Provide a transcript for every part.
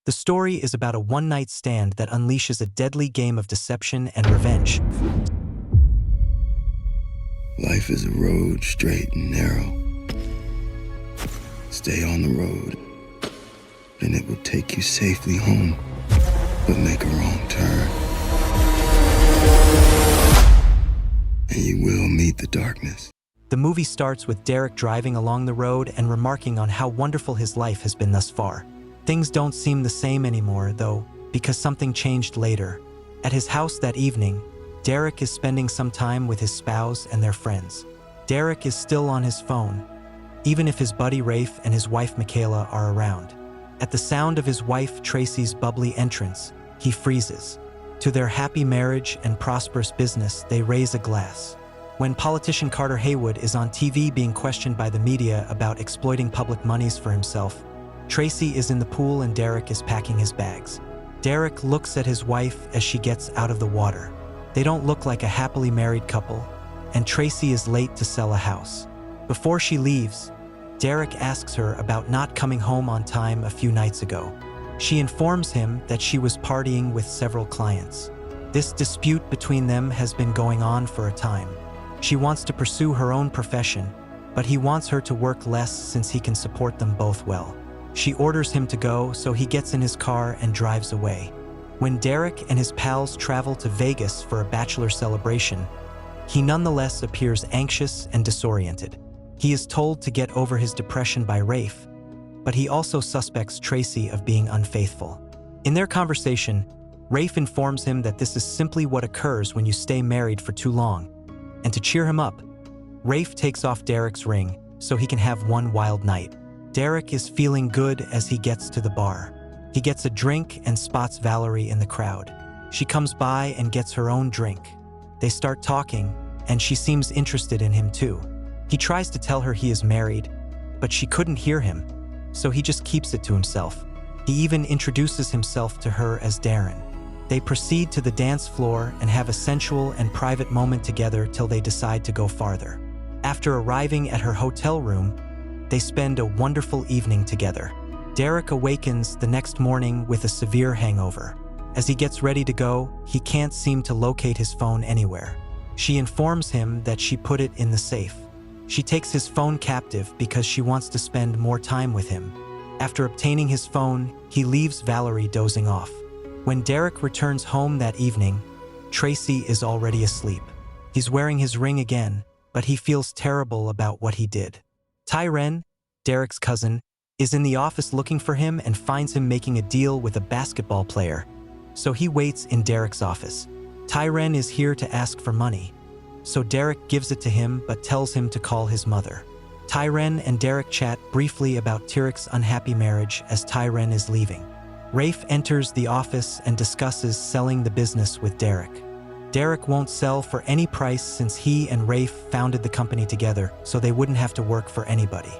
The story is about a one-night stand that unleashes a deadly game of deception and revenge. Life is a road, straight and narrow. Stay on the road, and it will take you safely home. But make a wrong turn, and you will meet the darkness. The movie starts with Derek driving along the road and remarking on how wonderful his life has been thus far. Things don't seem the same anymore, though, because something changed later. At his house that evening, Derek is spending some time with his spouse and their friends. Derek is still on his phone, even if his buddy Rafe and his wife Michaela are around. At the sound of his wife Tracy's bubbly entrance, he freezes. To their happy marriage and prosperous business, they raise a glass. When politician Carter Haywood is on TV being questioned by the media about exploiting public monies for himself, Tracy is in the pool and Derek is packing his bags. Derek looks at his wife as she gets out of the water. They don't look like a happily married couple, and Tracy is late to sell a house. Before she leaves, Derek asks her about not coming home on time a few nights ago. She informs him that she was partying with several clients. This dispute between them has been going on for a time. She wants to pursue her own profession, but he wants her to work less since he can support them both well. She orders him to go, so he gets in his car and drives away. When Derek and his pals travel to Vegas for a bachelor celebration, he nonetheless appears anxious and disoriented. He is told to get over his depression by Rafe, but he also suspects Tracy of being unfaithful. In their conversation, Rafe informs him that this is simply what occurs when you stay married for too long. And to cheer him up, Rafe takes off Derek's ring so he can have one wild night. Derek is feeling good as he gets to the bar. He gets a drink and spots Valerie in the crowd. She comes by and gets her own drink. They start talking, and she seems interested in him too. He tries to tell her he is married, but she couldn't hear him, so he just keeps it to himself. He even introduces himself to her as Darren. They proceed to the dance floor and have a sensual and private moment together till they decide to go farther. After arriving at her hotel room, they spend a wonderful evening together. Derek awakens the next morning with a severe hangover. As he gets ready to go, he can't seem to locate his phone anywhere. She informs him that she put it in the safe. She takes his phone captive because she wants to spend more time with him. After obtaining his phone, he leaves Valerie dozing off. When Derek returns home that evening, Tracy is already asleep. He's wearing his ring again, but he feels terrible about what he did. Tyren, Derek's cousin, is in the office looking for him and finds him making a deal with a basketball player. So he waits in Derek's office. Tyren is here to ask for money, so Derek gives it to him but tells him to call his mother. Tyren and Derek chat briefly about Tyrek's unhappy marriage as Tyren is leaving. Rafe enters the office and discusses selling the business with Derek. Derek won't sell for any price since he and Rafe founded the company together, so they wouldn't have to work for anybody.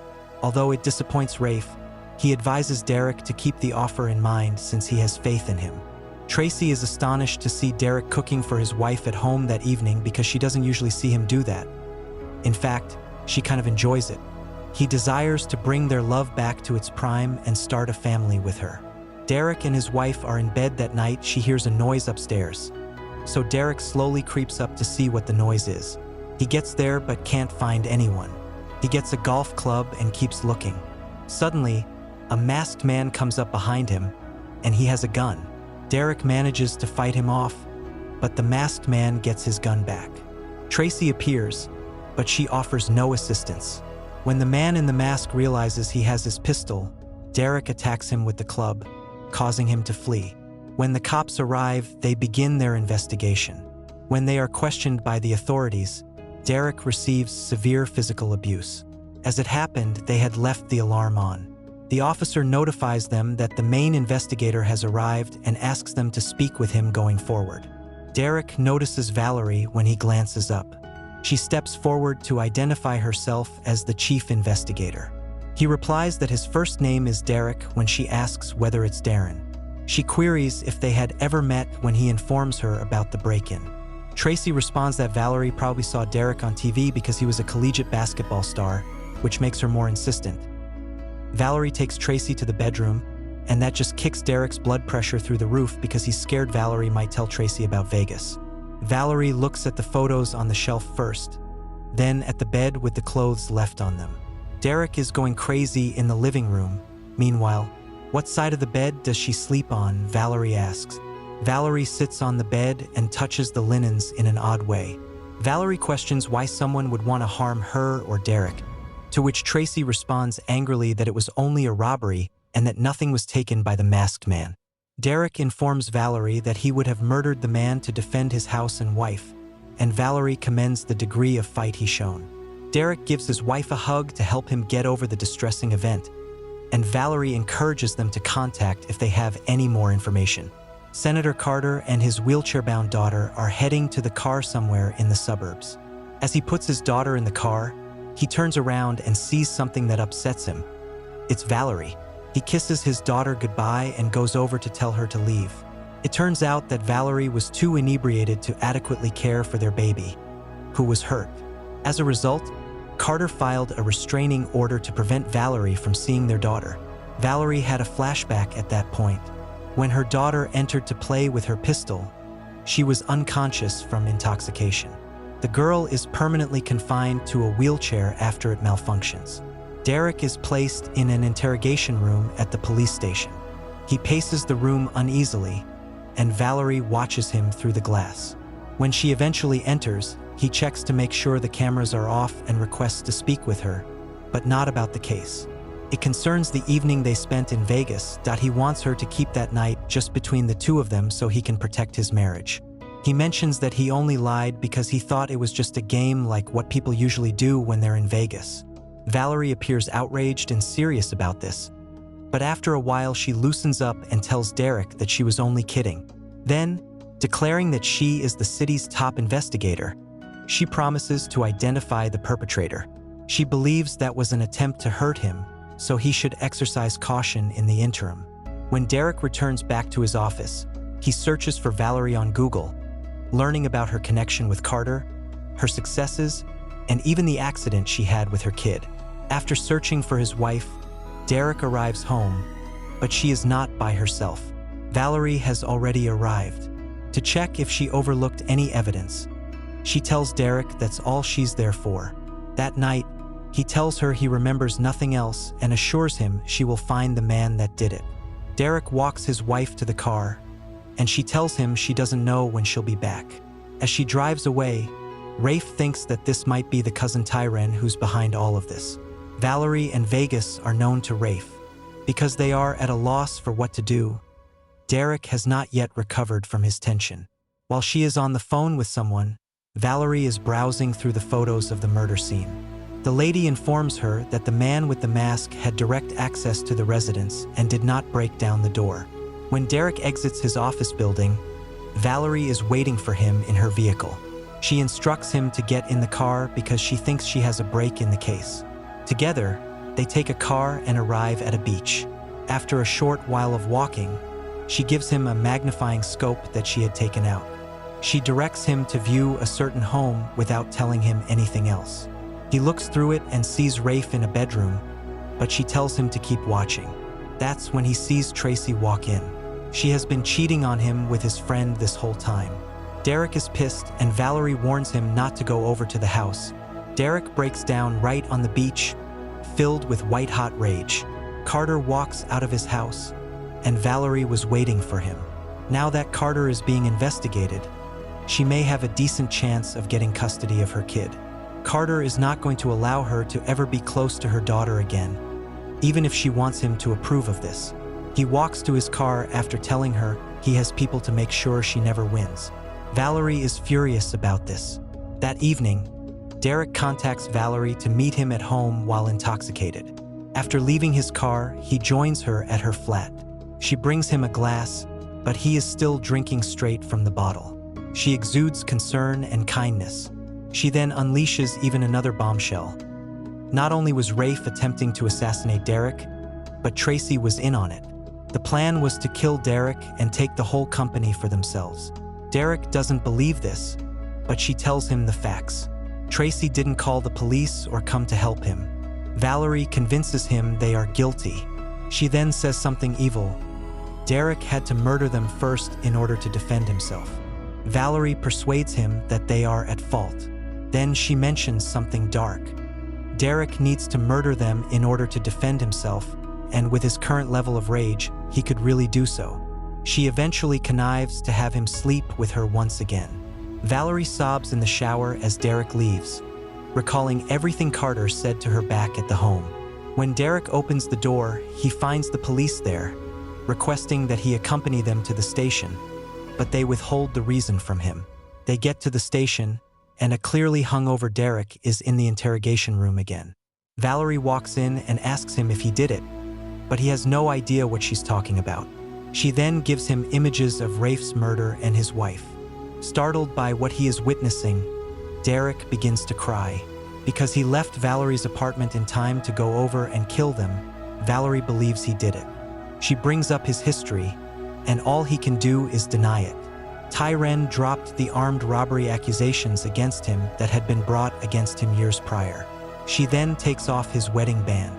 Although it disappoints Rafe, he advises Derek to keep the offer in mind since he has faith in him. Tracy is astonished to see Derek cooking for his wife at home that evening because she doesn't usually see him do that. In fact, she kind of enjoys it. He desires to bring their love back to its prime and start a family with her. Derek and his wife are in bed that night. She hears a noise upstairs. So Derek slowly creeps up to see what the noise is. He gets there but can't find anyone. He gets a golf club and keeps looking. Suddenly, a masked man comes up behind him, and he has a gun. Derek manages to fight him off, but the masked man gets his gun back. Tracy appears, but she offers no assistance. When the man in the mask realizes he has his pistol, Derek attacks him with the club, causing him to flee. When the cops arrive, they begin their investigation. When they are questioned by the authorities, Derek receives severe physical abuse. As it happened, they had left the alarm on. The officer notifies them that the main investigator has arrived and asks them to speak with him going forward. Derek notices Valerie when he glances up. She steps forward to identify herself as the chief investigator. He replies that his first name is Derek when she asks whether it's Darren. She queries if they had ever met when he informs her about the break-in. Tracy responds that Valerie probably saw Derek on TV because he was a collegiate basketball star, which makes her more insistent. Valerie takes Tracy to the bedroom, and that just kicks Derek's blood pressure through the roof because he's scared Valerie might tell Tracy about Vegas. Valerie looks at the photos on the shelf first, then at the bed with the clothes left on them. Derek is going crazy in the living room. Meanwhile, what side of the bed does she sleep on? Valerie asks. Valerie sits on the bed and touches the linens in an odd way. Valerie questions why someone would want to harm her or Derek, to which Tracy responds angrily that it was only a robbery and that nothing was taken by the masked man. Derek informs Valerie that he would have murdered the man to defend his house and wife, and Valerie commends the degree of fight he shown. Derek gives his wife a hug to help him get over the distressing event, and Valerie encourages them to contact if they have any more information. Senator Carter and his wheelchair-bound daughter are heading to the car somewhere in the suburbs. As he puts his daughter in the car, he turns around and sees something that upsets him. It's Valerie. He kisses his daughter goodbye and goes over to tell her to leave. It turns out that Valerie was too inebriated to adequately care for their baby, who was hurt. As a result, Carter filed a restraining order to prevent Valerie from seeing their daughter. Valerie had a flashback at that point. When her daughter entered to play with her pistol, she was unconscious from intoxication. The girl is permanently confined to a wheelchair after it malfunctions. Derek is placed in an interrogation room at the police station. He paces the room uneasily, and Valerie watches him through the glass. When she eventually enters, he checks to make sure the cameras are off and requests to speak with her, but not about the case. It concerns the evening they spent in Vegas. He wants her to keep that night just between the two of them so he can protect his marriage. He mentions that he only lied because he thought it was just a game like what people usually do when they're in Vegas. Valerie appears outraged and serious about this, but after a while she loosens up and tells Derek that she was only kidding. Then, declaring that she is the city's top investigator, she promises to identify the perpetrator. She believes that was an attempt to hurt him, so he should exercise caution in the interim. When Derek returns back to his office, he searches for Valerie on Google, learning about her connection with Carter, her successes, and even the accident she had with her kid. After searching for his wife, Derek arrives home, but she is not by herself. Valerie has already arrived to check if she overlooked any evidence. She tells Derek that's all she's there for. That night, he tells her he remembers nothing else and assures him she will find the man that did it. Derek walks his wife to the car, and she tells him she doesn't know when she'll be back. As she drives away, Rafe thinks that this might be the cousin Tyren who's behind all of this. Valerie and Vegas are known to Rafe. Because they are at a loss for what to do, Derek has not yet recovered from his tension. While she is on the phone with someone, Valerie is browsing through the photos of the murder scene. The lady informs her that the man with the mask had direct access to the residence and did not break down the door. When Derek exits his office building, Valerie is waiting for him in her vehicle. She instructs him to get in the car because she thinks she has a break in the case. Together, they take a car and arrive at a beach. After a short while of walking, she gives him a magnifying scope that she had taken out. She directs him to view a certain home without telling him anything else. He looks through it and sees Rafe in a bedroom, but she tells him to keep watching. That's when he sees Tracy walk in. She has been cheating on him with his friend this whole time. Derek is pissed and Valerie warns him not to go over to the house. Derek breaks down right on the beach, filled with white-hot rage. Carter walks out of his house, and Valerie was waiting for him. Now that Carter is being investigated, she may have a decent chance of getting custody of her kid. Carter is not going to allow her to ever be close to her daughter again, even if she wants him to approve of this. He walks to his car after telling her he has people to make sure she never wins. Valerie is furious about this. That evening, Derek contacts Valerie to meet him at home while intoxicated. After leaving his car, he joins her at her flat. She brings him a glass, but he is still drinking straight from the bottle. She exudes concern and kindness. She then unleashes even another bombshell. Not only was Rafe attempting to assassinate Derek, but Tracy was in on it. The plan was to kill Derek and take the whole company for themselves. Derek doesn't believe this, but she tells him the facts. Tracy didn't call the police or come to help him. Valerie convinces him they are guilty. She then says something evil. Derek had to murder them first in order to defend himself. Valerie persuades him that they are at fault. Then she mentions something dark. Derek needs to murder them in order to defend himself, and with his current level of rage, he could really do so. She eventually connives to have him sleep with her once again. Valerie sobs in the shower as Derek leaves, recalling everything Carter said to her back at the home. When Derek opens the door, he finds the police there, requesting that he accompany them to the station, but they withhold the reason from him. They get to the station, and a clearly hungover Derek is in the interrogation room again. Valerie walks in and asks him if he did it, but he has no idea what she's talking about. She then gives him images of Rafe's murder and his wife. Startled by what he is witnessing, Derek begins to cry. Because he left Valerie's apartment in time to go over and kill them, Valerie believes he did it. She brings up his history, and all he can do is deny it. Tyren dropped the armed robbery accusations against him that had been brought against him years prior. She then takes off his wedding band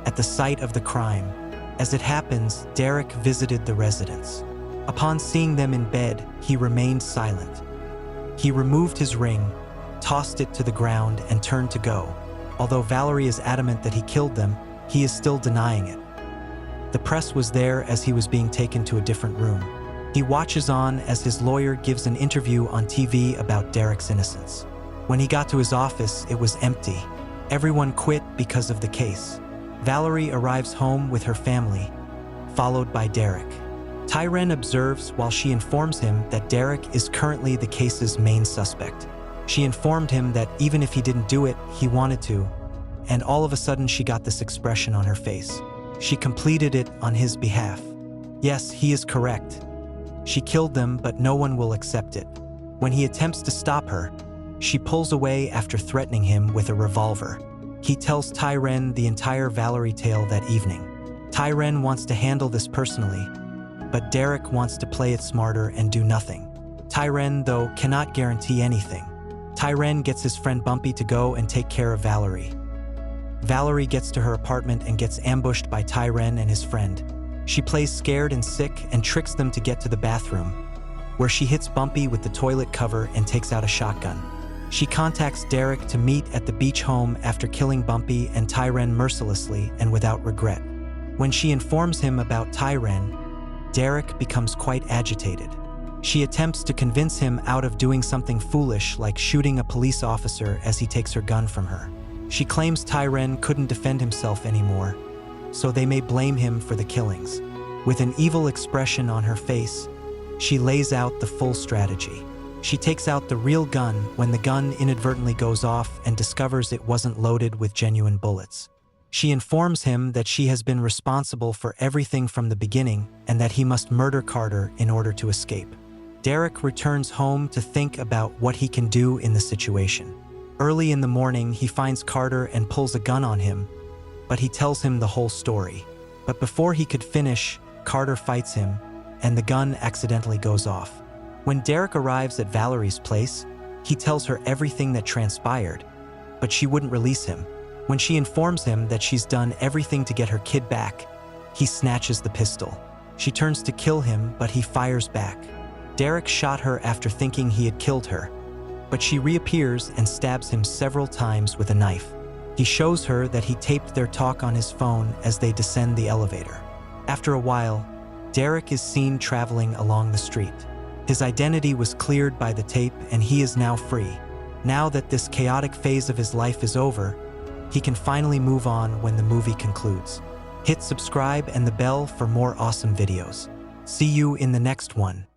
at the site of the crime. As it happens, Derek visited the residence. Upon seeing them in bed, he remained silent. He removed his ring, tossed it to the ground, and turned to go. Although Valerie is adamant that he killed them, he is still denying it. The press was there as he was being taken to a different room. He watches on as his lawyer gives an interview on TV about Derek's innocence. When he got to his office, it was empty. Everyone quit because of the case. Valerie arrives home with her family, followed by Derek. Tyren observes while she informs him that Derek is currently the case's main suspect. She informed him that even if he didn't do it, he wanted to, and all of a sudden she got this expression on her face. She completed it on his behalf. Yes, he is correct. She killed them, but no one will accept it. When he attempts to stop her, she pulls away after threatening him with a revolver. He tells Tyren the entire Valerie tale that evening. Tyren wants to handle this personally, but Derek wants to play it smarter and do nothing. Tyren, though, cannot guarantee anything. Tyren gets his friend Bumpy to go and take care of Valerie. Valerie gets to her apartment and gets ambushed by Tyren and his friend. She plays scared and sick and tricks them to get to the bathroom, where she hits Bumpy with the toilet cover and takes out a shotgun. She contacts Derek to meet at the beach home after killing Bumpy and Tyren mercilessly and without regret. When she informs him about Tyren, Derek becomes quite agitated. She attempts to convince him out of doing something foolish like shooting a police officer as he takes her gun from her. She claims Tyren couldn't defend himself anymore, so they may blame him for the killings. With an evil expression on her face, she lays out the full strategy. She takes out the real gun when the gun inadvertently goes off and discovers it wasn't loaded with genuine bullets. She informs him that she has been responsible for everything from the beginning and that he must murder Carter in order to escape. Derek returns home to think about what he can do in the situation. Early in the morning, he finds Carter and pulls a gun on him, but he tells him the whole story. But before he could finish, Carter fights him, and the gun accidentally goes off. When Derek arrives at Valerie's place, he tells her everything that transpired, but she wouldn't release him. When she informs him that she's done everything to get her kid back, he snatches the pistol. She turns to kill him, but he fires back. Derek shot her after thinking he had killed her, but she reappears and stabs him several times with a knife. He shows her that he taped their talk on his phone as they descend the elevator. After a while, Derek is seen traveling along the street. His identity was cleared by the tape and he is now free. Now that this chaotic phase of his life is over, he can finally move on when the movie concludes. Hit subscribe and the bell for more awesome videos. See you in the next one.